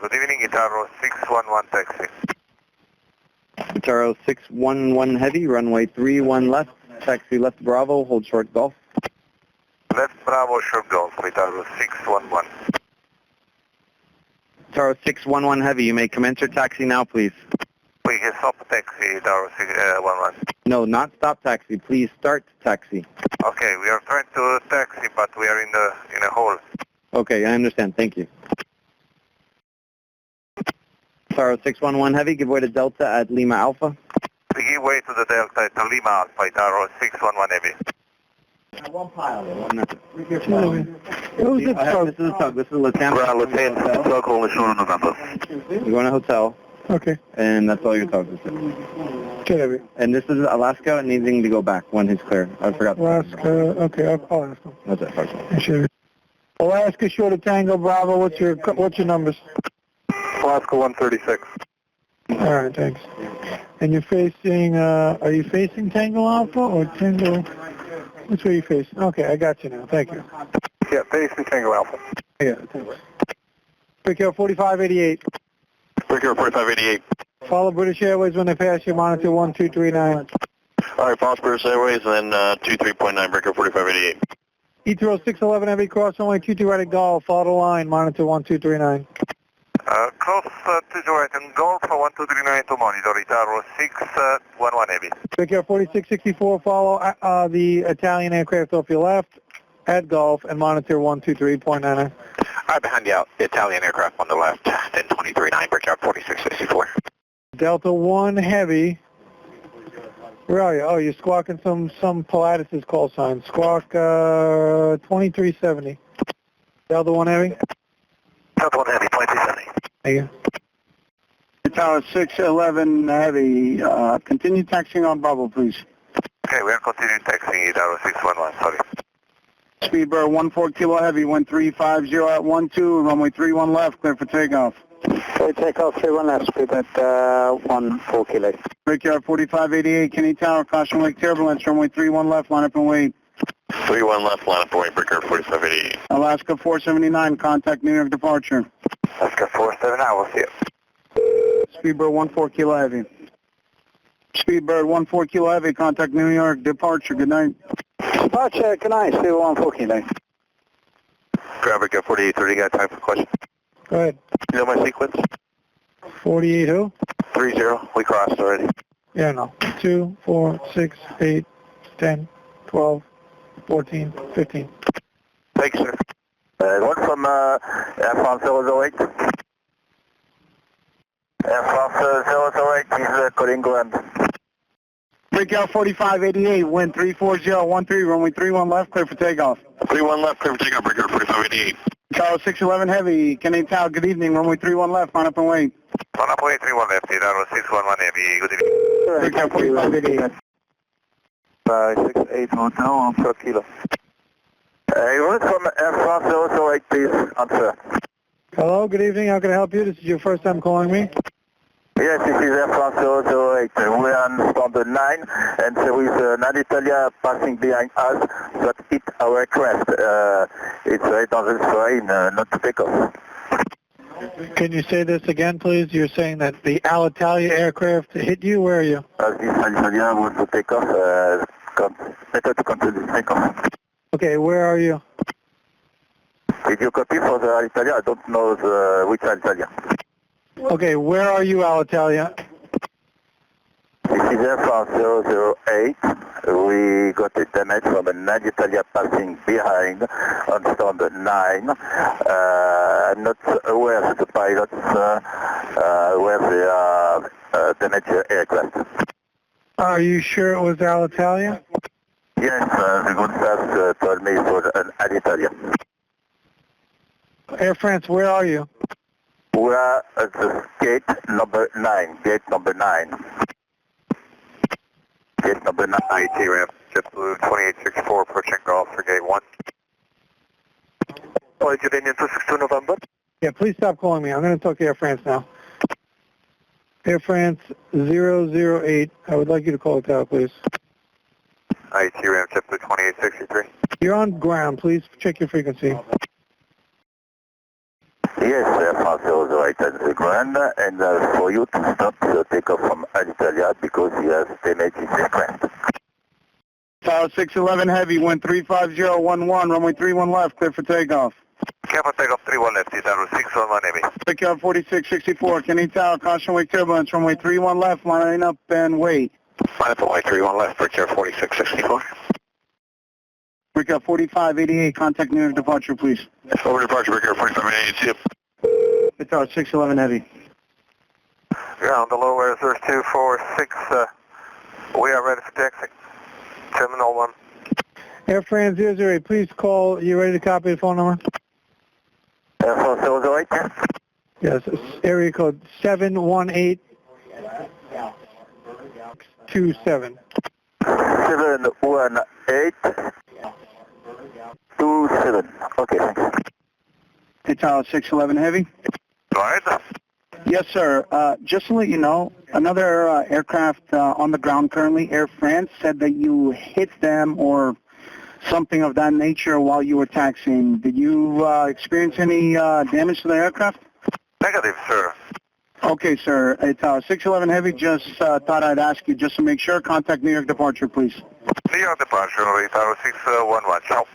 good evening, ITA 611 taxi. ITA 611 heavy, runway 31 left, taxi left Bravo, hold short Golf. Left Bravo, short Golf, ITA 611. ITA 611 heavy, you may commence your taxi now, please. Please stop taxi, ITA 611. No, not stop taxi, please start taxi. Okay, we are trying to taxi, but we are in a hole. Okay, I understand, thank you. ITA 611 heavy, give way to Delta at Lima Alpha. We give way to the Delta at Lima Alpha, ITA 611 heavy. One pilot, one message. Who's the tug? This is a tug, this is a Lieutenant. Ground Lieutenant, tug hole is short on November. You're going to hotel, Okay. and that's all your tug is. Okay, Heavy. And this is Alaska needing to go back when he's clear. I forgot. Alaska, okay, I'll ask him. That's it, first one. Sure. Alaska, short of Tango, Bravo, what's your numbers? Alaska 136. All right, thanks. And you're facing, are you facing Tango Alpha or Tango, which way are you facing? Okay, I got you now, thank you. Yeah, facing Tango Alpha. Yeah, thanks. Quick Air 4588. Quick Air 4588. Follow British Airways when they pass you, monitor 1239. All right, follow British Airways, and then 23.9, Breaker 4588. ITA 611 heavy, cross only 22 right at Golf, follow the line, monitor 1239. Cross to right and Golf for 1239 to monitor, ITA 611 heavy. Quick Air 4664, follow the Italian aircraft off your left at Golf and monitor 123.99. Right behind you, the Italian aircraft on the left, then 239, Breakout 4664. Delta 1 heavy. Where are you? Oh, you're squawking some Pilatus' call sign. Squawk 2370. Delta 1 heavy? Delta 1 heavy, 2370. Thank you. Tower 611 heavy, continue taxiing on Bravo, please. Okay, we are continuing taxiing ITA 611, sorry. Speedbird 14 kilo heavy, 1350 at 12, runway 31 left, clear for takeoff. Okay, takeoff 31 left, Speedbird 14 kilo. Brickyard 4588, Kenny Tower, caution lake turbulence, runway 31 left, line up and wait. 31 left, line up and wait, Brickyard 4588. Alaska 479, contact New York departure. Alaska 479, we'll see you. Speedbird 14 kilo heavy. Speedbird 14 kilo heavy, contact New York departure, good night. Departure, good night, Speedbird 14 kilo. Grab Brickyard 4830, got time for questions? Go ahead. You know my sequence? 48 who? 30, we crossed already. Yeah, no. 2, 4, 6, 8, 10, 12, 14, 15. Thanks, sir. One from AFR008. AFR008 is calling ground. Brickyard 4588, wind 34013, runway 31 left, clear for takeoff. 31 left, clear for takeoff, Brickyard 4588. Tower 611 heavy, Kenny Tower, good evening, runway 31 left, line up and wait. Line up and wait, 31 left, ITA 611 heavy, good evening. Brickyard 4588. 568 Hotel on 4 kilo. Unit from AFR008, please, answer. Hello, good evening. How can I help you? This is your first time calling me. Yes, this is AFR008. We are on standard 9, and there is an alitalia passing behind us that hit our aircraft. It's very dangerous terrain, not to take off. Can you say this again, please? You're saying that the Alitalia aircraft hit you? Where are you? As this alitalia was to take off, better to continue to take off. Okay, where are you? Did you copy for the alitalia? I don't know which alitalia. Okay, where are you, Alitalia? This is AFR008. We got a damage from an alitalia passing behind on standard 9. I'm not aware of the pilots where they are damaged aircraft. Are you sure it was Alitalia? Yes, the good staff told me it was an alitalia. Air France, where are you? We are at the gate number 9. Gate number 9. Gate number 9, ITA ramp, JetBlue 2864, approaching Golf for gate 1. Flight Jordanian 262 November. Yeah, please stop calling me. I'm going to talk to Air France now. Air France 008, I would like you to call it out, please. ITA ramp, JetBlue 2863. You're on ground. Please check your frequency. Yes, AFR008 at the ground, and for you to stop the takeoff from Alitalia because he has damage in the crest. Tower 611 Heavy, wind 35011, runway 31 left, clear for takeoff. Careful takeoff 31 left, Tower 611 Heavy. Takeoff 4664, Kenny Tower, caution wake turbulence, runway 31 left, line up and wait. Line up and wait 31 left, Breakout 4664. Breakout 4588, contact New York departure, please. Over departure, Breakout 4588, see you. Tower 611 Heavy. Ground, the low air 0246, we are ready for taxi. Terminal 1. Air France 008, please call. You ready to copy the phone number? AFR008, yeah? Yes, area code 71827. 71827. Okay, thanks. Tower 611 Heavy. Right. Yes, sir. Just to let you know, another aircraft on the ground currently, Air France, said that you hit them or something of that nature while you were taxiing. Did you experience any damage to the aircraft? Negative, sir. Okay, sir. It's 611 Heavy. Just thought I'd ask you just to make sure. Contact New York departure, please. New York departure, Tower 611, ciao.